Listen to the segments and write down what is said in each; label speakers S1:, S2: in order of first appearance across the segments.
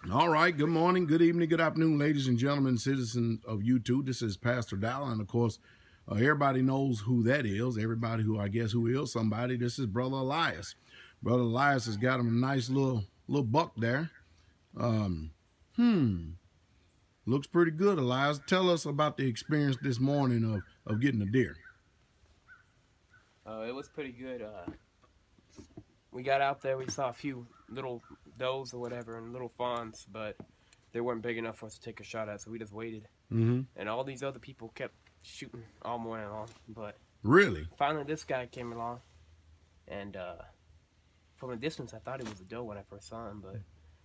S1: All right. Good morning, good evening, good afternoon, ladies and gentlemen, citizens of YouTube. This is Pastor Dalla, and of course, everybody knows who that is. Everybody who I guess who is somebody. This is Brother Elias. Brother Elias has got him a nice little buck there. Looks pretty good, Elias. Tell us about the experience this morning of getting a deer.
S2: It was pretty good. We got out there, we saw a few little does or whatever and little fawns, but they weren't big enough for us to take a shot at, so we just waited. And all these other people kept shooting all morning long, but
S1: really,
S2: finally this guy came along, and from a distance I thought it was a doe when I first saw him, but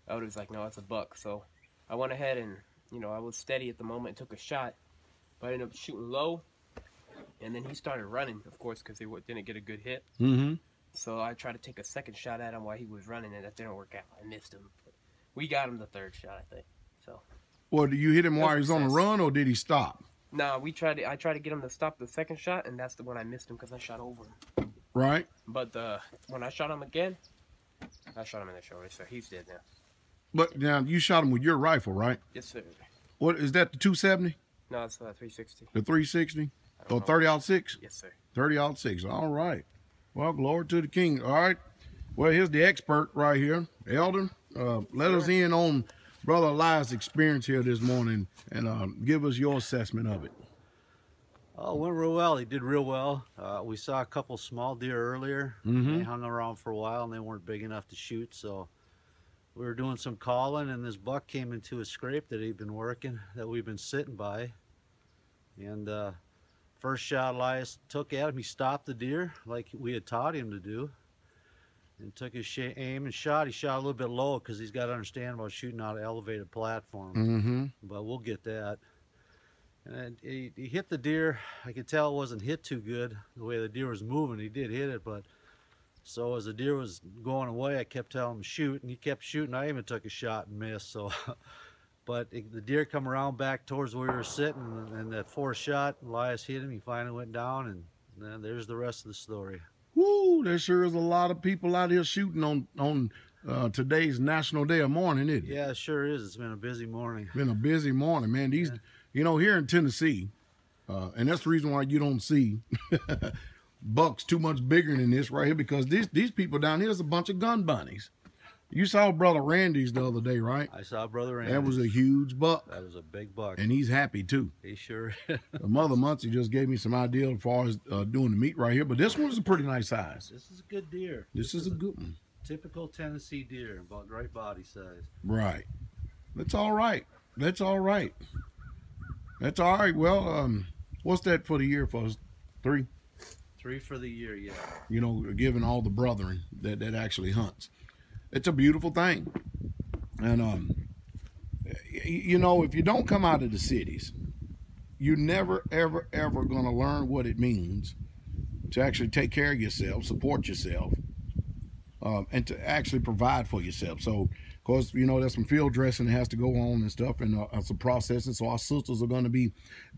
S2: I was like, no, it's a buck. So I went ahead and, I was steady at the moment and took a shot, but I ended up shooting low, and then he started running, of course, because he didn't get a good hit. So I tried to take a second shot at him while he was running, and that didn't work out. I missed him. But we got him the third shot, I think. So.
S1: Well, did you hit him while he was on the run, or did he stop?
S2: No, I tried to get him to stop the second shot, and that's the one I missed him because I shot over him.
S1: Right.
S2: But when I shot him again, I shot him in the shoulder, so he's dead now.
S1: But now you shot him with your rifle, right?
S2: Yes, sir.
S1: What is that? The 270?
S2: No, it's 360.
S1: The 360? Or 30-06?
S2: Yes, sir.
S1: 30-06. All right. Well, glory to the King. All right. Well, here's the expert right here, Elder. Let us in on Brother Elias' experience here this morning, and give us your assessment of it.
S3: Oh, it went real well. He did real well. We saw a couple small deer earlier. They hung around for a while, and they weren't big enough to shoot. So we were doing some calling, and this buck came into a scrape that he'd been working, that we've been sitting by. And first shot Elias took at him, he stopped the deer like we had taught him to do, and took his aim and shot. He shot a little bit low because he's got to understand about shooting out an elevated platform. But we'll get that. And he hit the deer. I could tell it wasn't hit too good the way the deer was moving. He did hit it, but so as the deer was going away, I kept telling him to shoot, and he kept shooting. I even took a shot and missed. So. But the deer come around back towards where we were sitting, and that fourth shot, Elias hit him. He finally went down, and then there's the rest of the story.
S1: Woo! There sure is a lot of people out here shooting on today's National Day of Mourning, isn't it?
S3: Yeah, it sure is. It's been a busy morning.
S1: Been a busy morning, man. These, here in Tennessee, and that's the reason why you don't see bucks too much bigger than this right here, because these people down here is a bunch of gun bunnies. You saw Brother Randy's the other day, right?
S3: I saw Brother Randy's.
S1: That was a huge buck.
S3: That was a big buck.
S1: And he's happy, too.
S3: He sure is.
S1: Mother Muncie just gave me some idea as far as doing the meat right here, but this one's a pretty nice size.
S3: This is a good deer.
S1: This is a good one.
S3: Typical Tennessee deer, about right body size.
S1: Right. That's all right. That's all right. That's all right. Well, what's that for the year for us? 3?
S3: 3 for the year, yeah.
S1: Giving all the brethren that actually hunts. It's a beautiful thing. And, if you don't come out of the cities, you're never, ever, ever going to learn what it means to actually take care of yourself, support yourself, and to actually provide for yourself. So, of course, there's some field dressing that has to go on and stuff, and some processing. So our sisters are going to be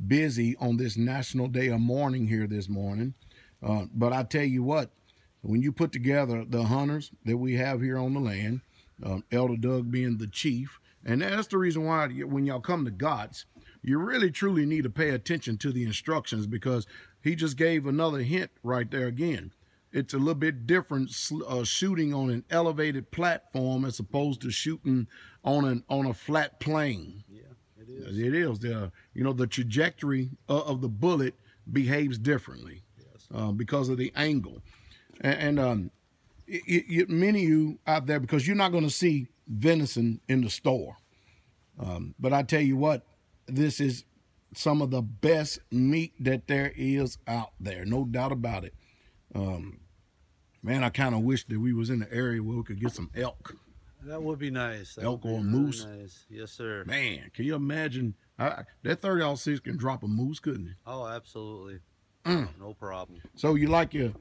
S1: busy on this National Day of Mourning here this morning. But I tell you what, when you put together the hunters that we have here on the land, Elder Doug being the chief, and that's the reason why when y'all come to GOTS, you really truly need to pay attention to the instructions, because he just gave another hint right there again. It's a little bit different shooting on an elevated platform as opposed to shooting on a flat plane. Yeah, it is. It is. The trajectory of the bullet behaves differently. Yes. Because of the angle. And many of you out there, because you're not going to see venison in the store. But I tell you what, this is some of the best meat that there is out there. No doubt about it. Man, I kind of wish that we was in the area where we could get some elk.
S3: That would be nice.
S1: Elk or moose.
S3: Really nice. Yes, sir.
S1: Man, can you imagine? That 30-06 can drop a moose, couldn't it?
S3: Oh, absolutely. No problem.
S1: So you like your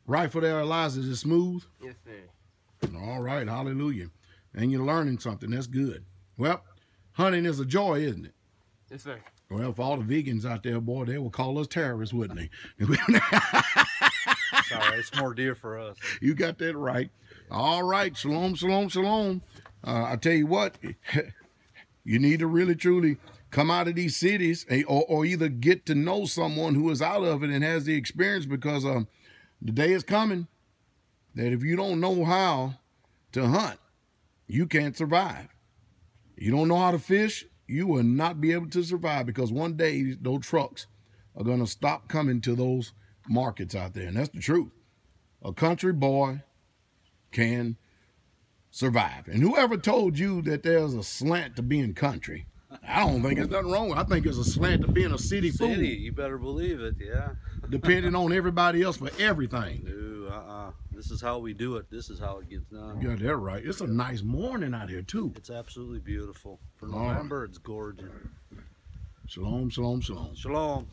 S1: rifle there, Elias? Is it smooth?
S2: Yes, sir.
S1: All right, hallelujah. And you're learning something. That's good. Well, hunting is a joy, isn't it?
S2: Yes, sir.
S1: Well, for all the vegans out there, boy, they will call us terrorists, wouldn't they?
S3: Sorry, it's more deer for us.
S1: You got that right. All right, shalom, shalom, shalom. I tell you what, you need to really truly come out of these cities, or either get to know someone who is out of it and has the experience, because the day is coming that if you don't know how to hunt, you can't survive. You don't know how to fish, you will not be able to survive, because one day those trucks are going to stop coming to those markets out there. And that's the truth. A country boy can survive. And whoever told you that there's a slant to being country, I don't think there's nothing wrong with it. I think there's a slant to being a city fool.
S3: You better believe it, yeah.
S1: Depending on everybody else for everything.
S3: No, this is how we do it. This is how it gets done.
S1: You got that right. It's a nice morning out here, too.
S3: It's absolutely beautiful. For November, it's gorgeous.
S1: Shalom, shalom, shalom.
S3: Shalom.